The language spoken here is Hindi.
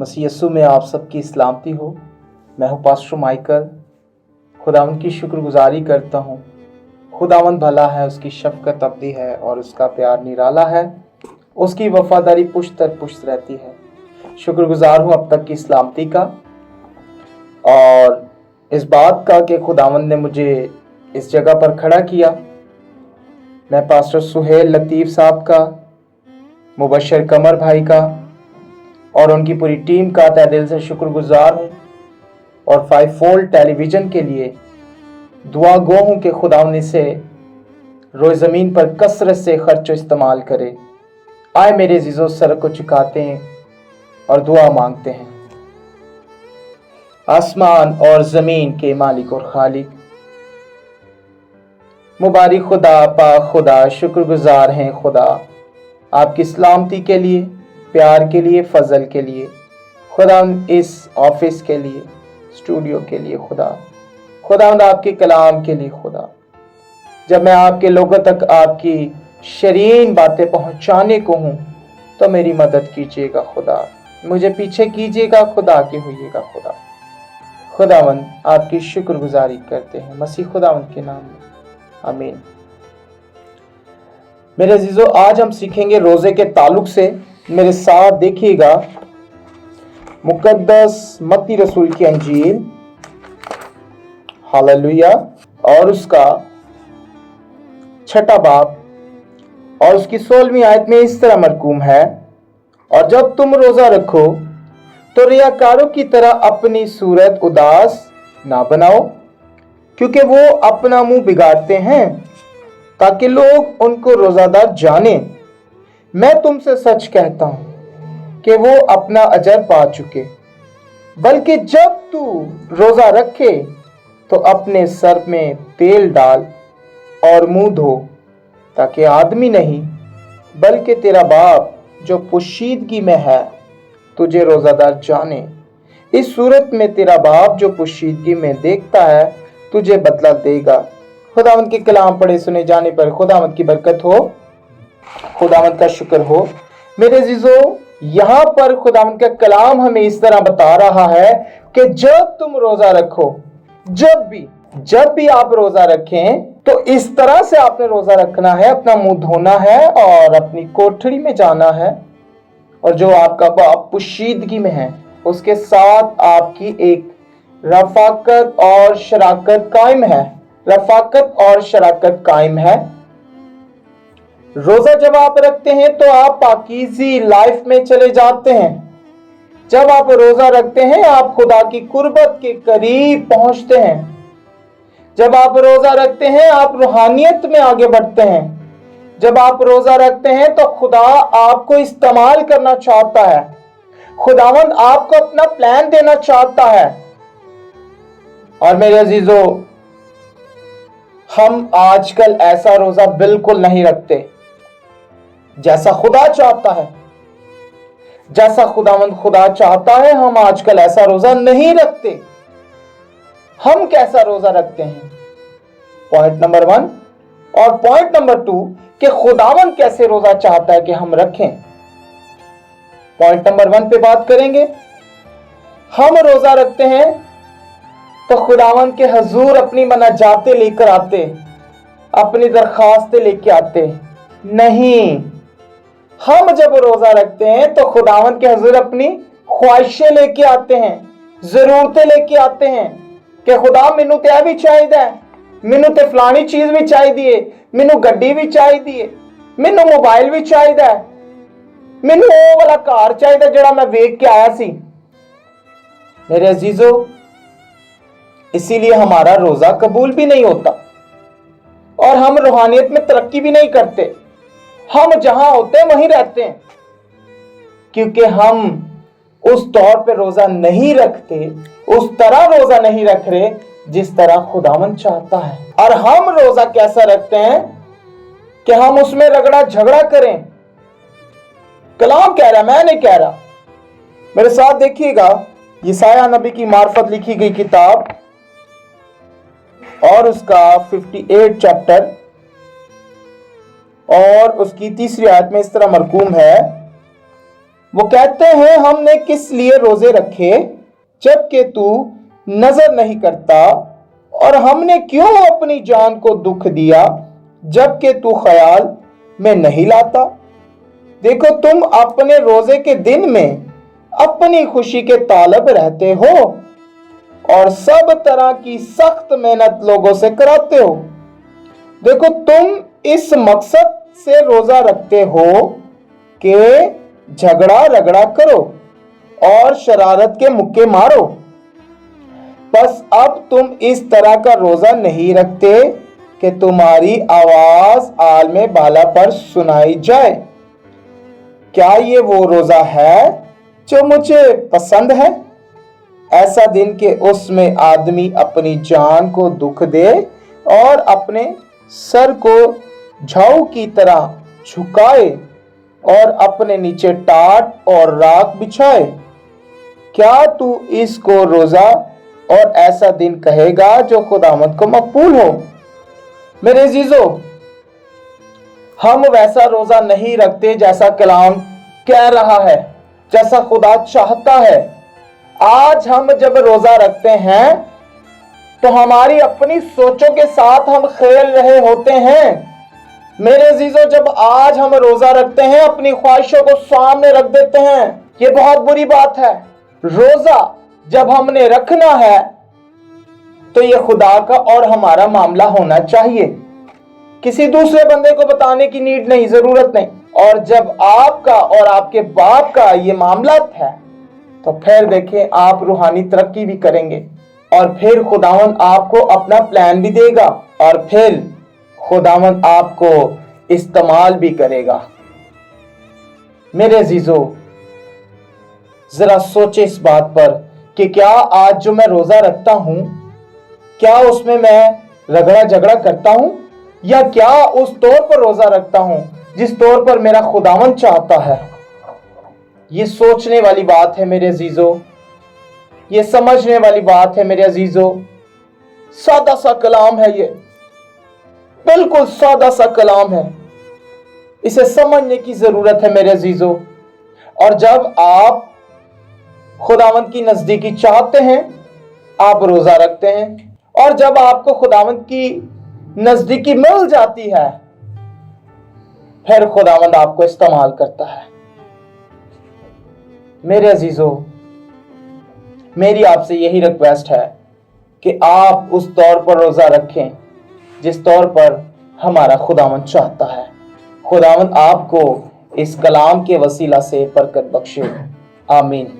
मसीह यीशु में आप सबकी सलामती हो। मैं हूँ पास्टर माइकल। खुदावंद की शुक्रगुजारी करता हूँ। खुदावंद भला है, उसकी शफकत अबदी है और उसका प्यार निराला है। उसकी वफादारी पुश्त दर पुश्त रहती है। शुक्रगुजार हूँ अब तक की सलामती का और इस बात का कि खुदावंद ने मुझे इस जगह पर खड़ा किया। मैं पास्टर सुहेल लतीफ़ साहब का, मुबशर कमर भाई का और उनकी पूरी टीम का तहे दिल से शुक्रगुजार हूँ और 5 टेलीविज़न के लिए दुआ गो हूँ कि खुदावंद इसे रोए ज़मीन पर कसरत से खर्च इस्तेमाल करे। आए मेरे अज़ीज़ों, सर को झुकाते हैं और दुआ मांगते हैं। आसमान और ज़मीन के मालिक और खालिक, मुबारक खुदा, पाक खुदा, शुक्रगुजार हैं खुदा आपकी सलामती के लिए, प्यार के लिए, फजल के लिए, खुदा इस ऑफिस के लिए, स्टूडियो के लिए, खुदा आपके कलाम के लिए। खुदा जब मैं आपके लोगों तक आपकी शरीन बातें पहुंचाने को हूं तो मेरी मदद कीजिएगा खुदा, मुझे पीछे कीजिएगा खुदा, आगे होइएगा खुदा। खुदावंद आपकी शुक्रगुजारी करते हैं मसीह खुदावंद के नाम में, आमीन। मेरे अजीजों, आज हम सीखेंगे रोजे के ताल्लुक से। मेरे साथ देखिएगा मुकद्दस मत्ती रसूल की अंजील, हालेलुया, और उसका 6 बाब और उसकी 16वीं आयत में इस तरह मरकूम है, और जब तुम रोजा रखो तो रियाकारों की तरह अपनी सूरत उदास ना बनाओ, क्योंकि वो अपना मुंह बिगाड़ते हैं ताकि लोग उनको रोजादार जाने। मैं तुमसे सच कहता हूं कि वो अपना अजर पा चुके। बल्कि जब तू रोजा रखे तो अपने सर में तेल डाल और मुंह धो, ताकि आदमी नहीं बल्कि तेरा बाप जो पोशीदगी में है तुझे रोजादार जाने। इस सूरत में तेरा बाप जो पोशीदगी में देखता है तुझे बदला देगा। खुदावंद के कलाम पढ़े सुने जाने पर खुदावंद की बरकत हो, खुदावंद का शुक्र हो। मेरे अजीजों, यहाँ पर खुदावंद का कलाम हमें इस तरह बता रहा है कि जब तुम रोजा रखो, जब भी आप रोजा रखें तो इस तरह से आपने रोजा रखना है, अपना मुंह धोना है और अपनी कोठरी में जाना है, और जो आपका बाप पोशीदगी में है उसके साथ आपकी एक रफाकत और शराकत कायम है। रोजा जब आप रखते हैं तो आप पाकीज़ी लाइफ में चले जाते हैं। जब आप रोजा रखते हैं आप खुदा की कुर्बत के करीब पहुंचते हैं। जब आप रोजा रखते हैं आप रूहानियत में आगे बढ़ते हैं। जब आप रोजा रखते हैं तो खुदा आपको इस्तेमाल करना चाहता है। खुदावंद आपको अपना प्लान देना चाहता है। और मेरे अजीजों, हम आजकल ऐसा रोजा बिल्कुल नहीं रखते जैसा खुदा चाहता है। जैसा खुदा चाहता है हम आजकल ऐसा रोजा नहीं रखते। हम कैसा रोजा रखते हैं? पॉइंट नंबर 1 और पॉइंट नंबर 2 कि खुदावंद कैसे रोजा चाहता है कि हम रखें। पॉइंट नंबर 1 पे बात करेंगे। हम रोजा रखते हैं तो खुदावंद के हजूर अपनी मनाजातें लेकर आते, अपनी दरखास्तें लेके आते नहीं। हम जब रोजा रखते हैं तो खुदावंद के हजूर अपनी ख्वाहिशें लेके आते हैं, जरूरतें लेके आते हैं कि खुदा मैनू तो यह भी चाहिए, मैनू तो फलानी चीज भी चाहिए, मैनू गड्डी भी चाहिए, मैनू मोबाइल भी चाहिए, मैनू वो वाला कार चाहिए जड़ा मैं वेख के आया सी। मेरे अजीजों, इसीलिए हमारा रोजा कबूल भी नहीं होता और हम रूहानियत में तरक्की भी नहीं करते। हम जहां होते हैं वहीं रहते हैं, क्योंकि हम उस तौर पे रोजा नहीं रखते, उस तरह रोजा नहीं रख रहे जिस तरह खुदावंद चाहता है। और हम रोजा कैसा रखते हैं कि हम उसमें रगड़ा झगड़ा करें। कलाम कह रहा, मैं नहीं कह रहा। मेरे साथ देखिएगा यशायाह नबी की मार्फत लिखी गई किताब और उसका 58 चैप्टर और उसकी 3री आयत में इस तरह मरकूम है, वो कहते हैं हमने किस लिए रोजे रखे जबकि तू नजर नहीं करता, और हमने क्यों अपनी जान को दुख दिया जबकि तू ख्याल में नहीं लाता। देखो, तुम अपने रोजे के दिन में अपनी खुशी के तालब रहते हो और सब तरह की सख्त मेहनत लोगों से कराते हो। देखो, तुम इस मकसद से रोजा रखते हो कि झगड़ा रगड़ा करो और शरारत के मुक्के मारो। बस अब तुम इस तरह का रोजा नहीं रखते कि तुम्हारी आवाज आलमे बाला पर सुनाई जाए। क्या ये वो रोजा है जो मुझे पसंद है? ऐसा दिन के उसमें आदमी अपनी जान को दुख दे और अपने सर को झाऊ की तरह झुकाए और अपने नीचे टाट और राख बिछाए। क्या तू इसको रोजा और ऐसा दिन कहेगा जो खुदावंद को मकबूल हो? मेरे अजीजों, हम वैसा रोजा नहीं रखते जैसा कलाम कह रहा है, जैसा खुदा चाहता है। आज हम जब रोजा रखते हैं तो हमारी अपनी सोचों के साथ हम खेल रहे होते हैं। मेरे अजीजों, जब आज हम रोजा रखते हैं अपनी ख्वाहिशों को सामने रख देते हैं। ये बहुत बुरी बात है। रोजा जब हमने रखना है तो ये खुदा का और हमारा मामला होना चाहिए, किसी दूसरे बंदे को बताने की नीड नहीं, जरूरत नहीं। और जब आपका और आपके बाप का ये मामला है तो फिर देखें, आप रूहानी तरक्की भी करेंगे और फिर खुदावंद आपको अपना प्लान भी देगा और फिर खुदावंद आपको इस्तेमाल भी करेगा। मेरे अजीजों, जरा सोचे इस बात पर कि क्या आज जो मैं रोजा रखता हूं, क्या उसमें मैं रगड़ा झगड़ा करता हूं, या क्या उस तौर पर रोजा रखता हूं जिस तौर पर मेरा खुदावंद चाहता है। ये सोचने वाली बात है मेरे अजीजों, ये समझने वाली बात है मेरे अजीजों। सादा सा कलाम है ये, बिल्कुल सादा सा कलाम है, इसे समझने की जरूरत है मेरे अजीजों। और जब आप खुदावंद की नजदीकी चाहते हैं, आप रोजा रखते हैं, और जब आपको खुदावंद की नजदीकी मिल जाती है, फिर खुदावंद आपको इस्तेमाल करता है। मेरे अजीजों, मेरी आपसे यही रिक्वेस्ट है कि आप उस तौर पर रोजा रखें जिस तौर पर हमारा खुदावंद चाहता है। खुदावंद आपको इस कलाम के वसीला से बरकत बख्शे। आमीन।